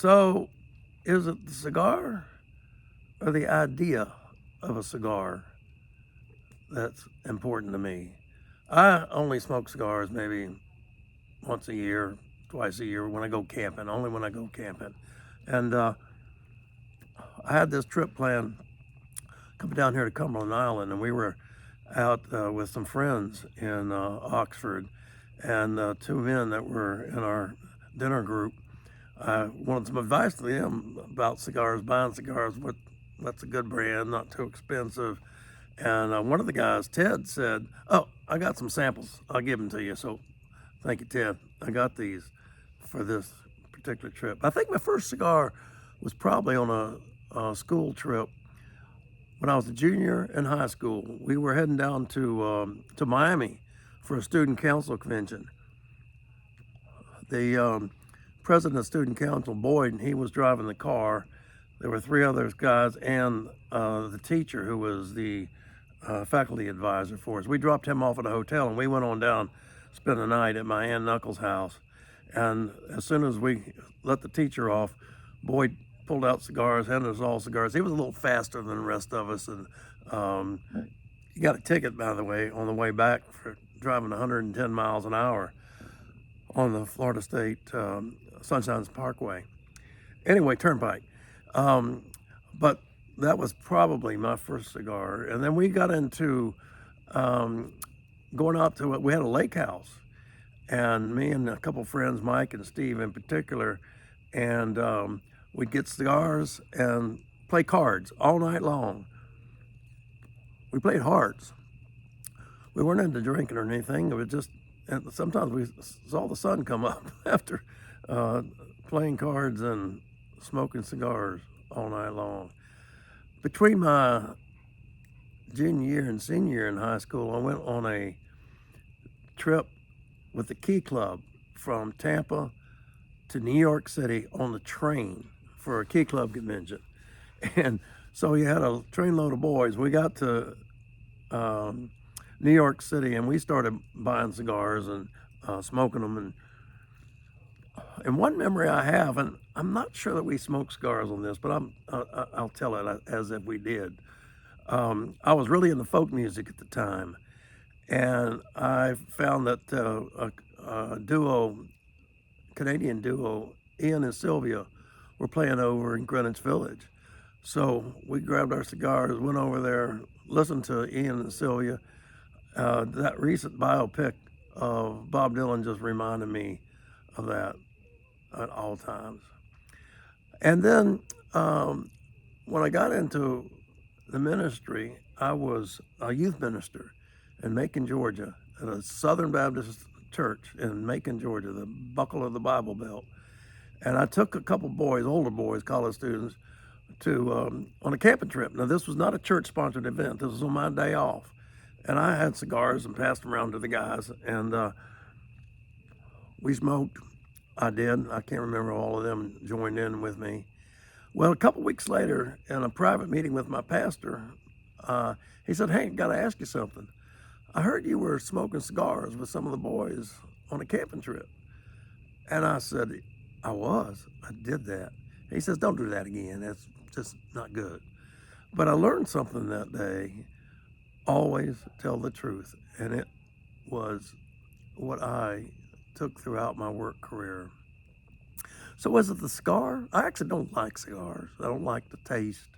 So, is it the cigar or the idea of a cigar that's important to me? I only smoke cigars maybe once a year, twice a year when I go camping, only when I go camping. And I had this trip planned coming down here to Cumberland Island, and we were out with some friends in Oxford, and two men that were in our dinner group. I wanted some advice to them about cigars, buying cigars, what's a good brand, not too expensive. And one of the guys, Ted, said, "Oh, I got some samples. I'll give them to you." So thank you, Ted. I got these for this particular trip. I think my first cigar was probably on a school trip when I was a junior in high school. We were heading down to Miami for a student council convention. The president of student council, Boyd, he was driving the car. There were three other guys and the teacher who was the faculty advisor for us. We dropped him off at a hotel and we went on down, spent the night at my Aunt Knuckles' house. And as soon as we let the teacher off, Boyd pulled out cigars, handed us all cigars. He was a little faster than the rest of us, and he got a ticket, by the way, on the way back for driving 110 miles an hour on the Florida State Sunshine Parkway. Anyway, Turnpike. But that was probably my first cigar. And then we got into going out to it. We had a lake house, and me and a couple friends, Mike and Steve in particular, and we'd get cigars and play cards all night long. We played hearts. We weren't into drinking or anything. It was just, and sometimes we saw the sun come up after playing cards and smoking cigars all night long. Between my junior year and senior year in high school, I went on a trip with the Key Club from Tampa to New York City on the train for a Key Club convention. And so you had a trainload of boys. We got to New York City and we started buying cigars and smoking them. And one memory I have, and I'm not sure that we smoked cigars on this, but I'll tell it as if we did. I was really into folk music at the time, and I found that a Canadian duo, Ian and Sylvia, were playing over in Greenwich Village. So we grabbed our cigars, went over there, listened to Ian and Sylvia. That recent biopic of Bob Dylan just reminded me of that at all times. And then when I got into the ministry, I was a youth minister in Macon, Georgia, at a Southern Baptist church in Macon, Georgia, the buckle of the Bible Belt. And I took a couple boys, older boys, college students, to on a camping trip. Now, this was not a church-sponsored event. This was on my day off. And I had cigars and passed them around to the guys. And we smoked. I did. I can't remember all of them joined in with me. Well, a couple weeks later, in a private meeting with my pastor, he said, "Hey, got to ask you something. I heard you were smoking cigars with some of the boys on a camping trip." And I said, "I was. I did that." He says, "Don't do that again. That's just not good." But I learned something that day. Always tell the truth. And it was what I took throughout my work career. So was it the cigar? I actually don't like cigars. I don't like the taste.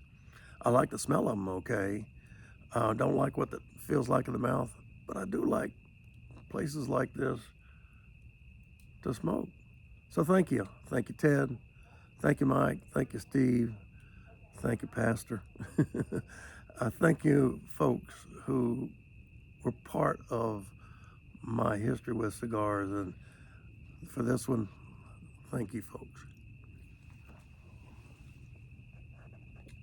I like the smell of them, okay. Don't like what it feels like in the mouth, but I do like places like this to smoke. So thank you. Thank you, Ted. Thank you, Mike. Thank you, Steve. Thank you, Pastor. Thank you, folks who were part of my history with cigars. And for this one, thank you, folks.